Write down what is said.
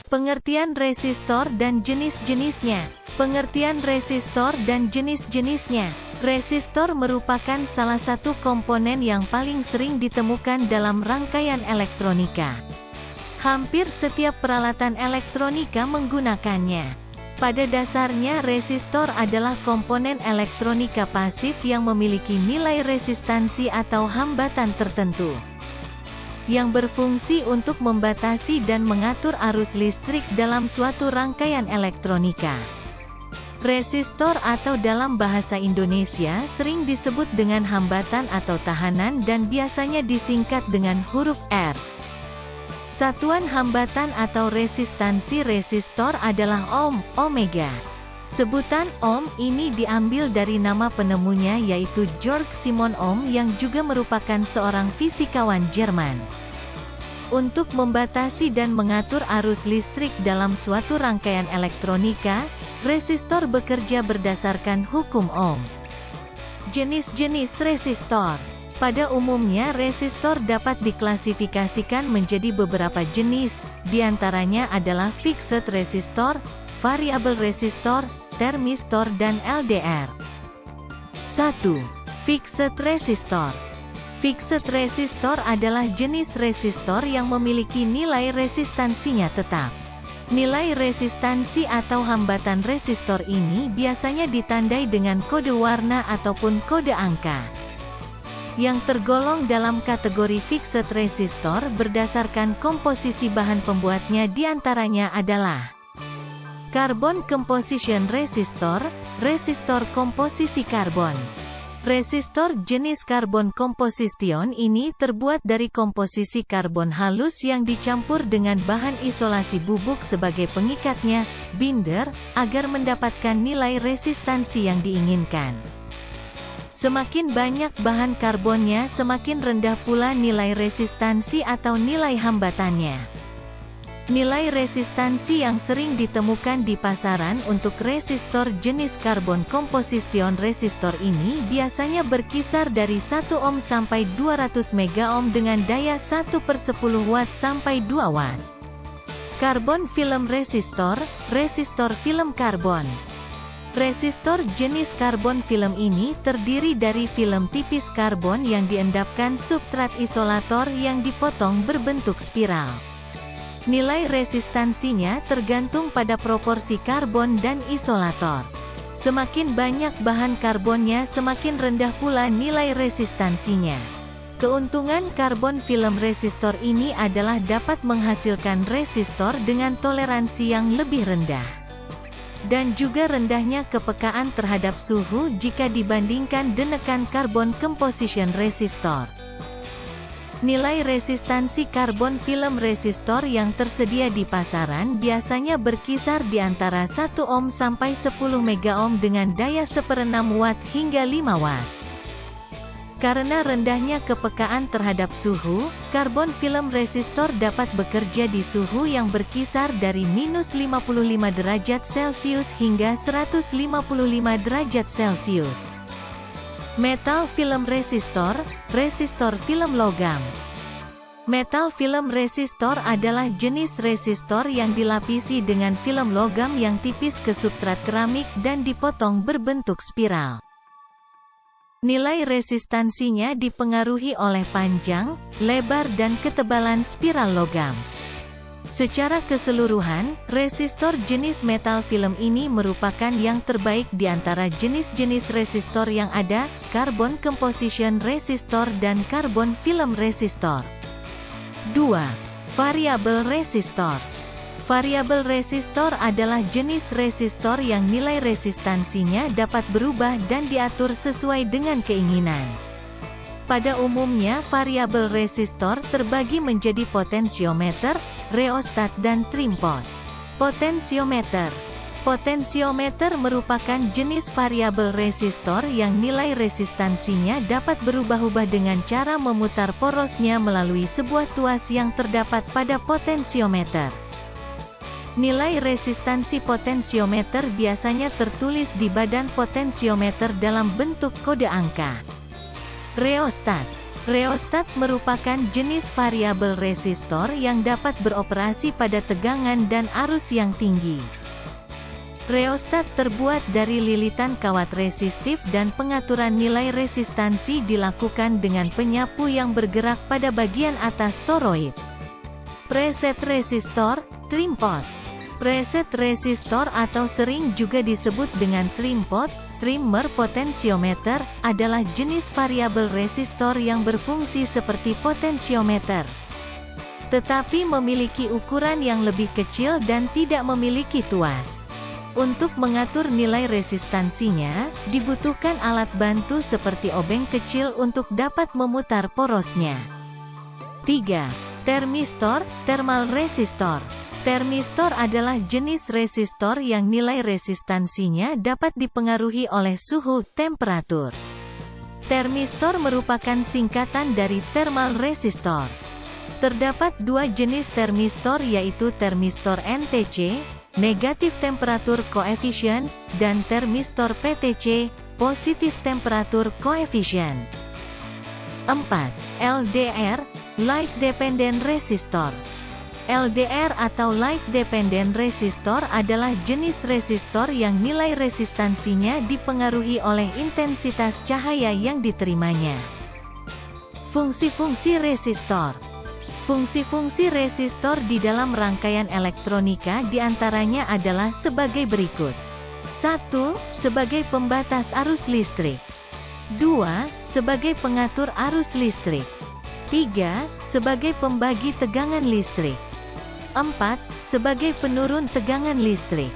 Pengertian resistor dan jenis-jenisnya. Pengertian resistor dan jenis-jenisnya. Resistor merupakan salah satu komponen yang paling sering ditemukan dalam rangkaian elektronika. Hampir setiap peralatan elektronika menggunakannya. Pada dasarnya resistor adalah komponen elektronika pasif yang memiliki nilai resistansi atau hambatan tertentu, yang berfungsi untuk membatasi dan mengatur arus listrik dalam suatu rangkaian elektronika. Resistor atau dalam bahasa Indonesia sering disebut dengan hambatan atau tahanan dan biasanya disingkat dengan huruf R. Satuan hambatan atau resistansi resistor adalah ohm, ohmega. Sebutan ohm ini diambil dari nama penemunya yaitu Georg Simon Ohm yang juga merupakan seorang fisikawan Jerman. Untuk membatasi dan mengatur arus listrik dalam suatu rangkaian elektronika, resistor bekerja berdasarkan hukum Ohm. Jenis-jenis resistor. Pada umumnya resistor dapat diklasifikasikan menjadi beberapa jenis, diantaranya adalah fixed resistor, variable resistor, termistor dan LDR. 1. Fixed resistor. Fixed resistor adalah jenis resistor yang memiliki nilai resistansinya tetap. Nilai resistansi atau hambatan resistor ini biasanya ditandai dengan kode warna ataupun kode angka. Yang tergolong dalam kategori fixed resistor berdasarkan komposisi bahan pembuatnya diantaranya adalah Carbon composition resistor, resistor komposisi karbon. Resistor jenis karbon composition ini terbuat dari komposisi karbon halus yang dicampur dengan bahan isolasi bubuk sebagai pengikatnya, binder, agar mendapatkan nilai resistansi yang diinginkan. Semakin banyak bahan karbonnya semakin rendah pula nilai resistansi atau nilai hambatannya. Nilai resistansi yang sering ditemukan di pasaran untuk resistor jenis carbon composition resistor ini biasanya berkisar dari 1 ohm sampai 200 megaohm dengan daya 1/10 watt sampai 2 watt. Carbon film resistor, resistor film karbon. Resistor jenis karbon film ini terdiri dari film tipis karbon yang diendapkan substrat isolator yang dipotong berbentuk spiral. Nilai resistansinya tergantung pada proporsi karbon dan isolator. Semakin banyak bahan karbonnya semakin rendah pula nilai resistansinya. Keuntungan karbon film resistor ini adalah dapat menghasilkan resistor dengan toleransi yang lebih rendah. Dan juga rendahnya kepekaan terhadap suhu jika dibandingkan denekan carbon composition resistor. Nilai resistansi karbon film resistor yang tersedia di pasaran biasanya berkisar di antara 1 ohm sampai 10 megaohm dengan daya 1/6 watt hingga 5 watt. Karena rendahnya kepekaan terhadap suhu, karbon film resistor dapat bekerja di suhu yang berkisar dari -55 derajat Celcius hingga 155 derajat Celcius. Metal film resistor, resistor film logam. Metal film resistor adalah jenis resistor yang dilapisi dengan film logam yang tipis ke substrat keramik dan dipotong berbentuk spiral. Nilai resistansinya dipengaruhi oleh panjang, lebar dan ketebalan spiral logam. Secara keseluruhan, resistor jenis metal film ini merupakan yang terbaik di antara jenis-jenis resistor yang ada, carbon composition resistor dan carbon film resistor. 2. Variable resistor. Variable resistor adalah jenis resistor yang nilai resistansinya dapat berubah dan diatur sesuai dengan keinginan. Pada umumnya variabel resistor terbagi menjadi potensiometer, rheostat dan trimpot. Potensiometer. Potensiometer merupakan jenis variabel resistor yang nilai resistansinya dapat berubah-ubah dengan cara memutar porosnya melalui sebuah tuas yang terdapat pada potensiometer. Nilai resistansi potensiometer biasanya tertulis di badan potensiometer dalam bentuk kode angka. Rheostat. Rheostat merupakan jenis variabel resistor yang dapat beroperasi pada tegangan dan arus yang tinggi. Rheostat terbuat dari lilitan kawat resistif dan pengaturan nilai resistansi dilakukan dengan penyapu yang bergerak pada bagian atas toroid. Preset resistor, trim pot. Preset resistor atau sering juga disebut dengan trim pot, trimmer potensiometer, adalah jenis variabel resistor yang berfungsi seperti potensiometer, tetapi memiliki ukuran yang lebih kecil dan tidak memiliki tuas. Untuk mengatur nilai resistansinya, dibutuhkan alat bantu seperti obeng kecil untuk dapat memutar porosnya. 3. Termistor, thermal resistor. Termistor adalah jenis resistor yang nilai resistansinya dapat dipengaruhi oleh suhu, temperatur. Termistor merupakan singkatan dari thermal resistor. Terdapat dua jenis termistor yaitu termistor NTC, negatif temperatur coefficient, dan termistor PTC, positif temperatur coefficient. 4. LDR, Light Dependent Resistor. LDR atau Light Dependent Resistor adalah jenis resistor yang nilai resistansinya dipengaruhi oleh intensitas cahaya yang diterimanya. Fungsi-fungsi resistor. Fungsi-fungsi resistor di dalam rangkaian elektronika diantaranya adalah sebagai berikut. 1. Sebagai pembatas arus listrik. 2. Sebagai pengatur arus listrik. 3. Sebagai pembagi tegangan listrik. 4. Sebagai penurun tegangan listrik.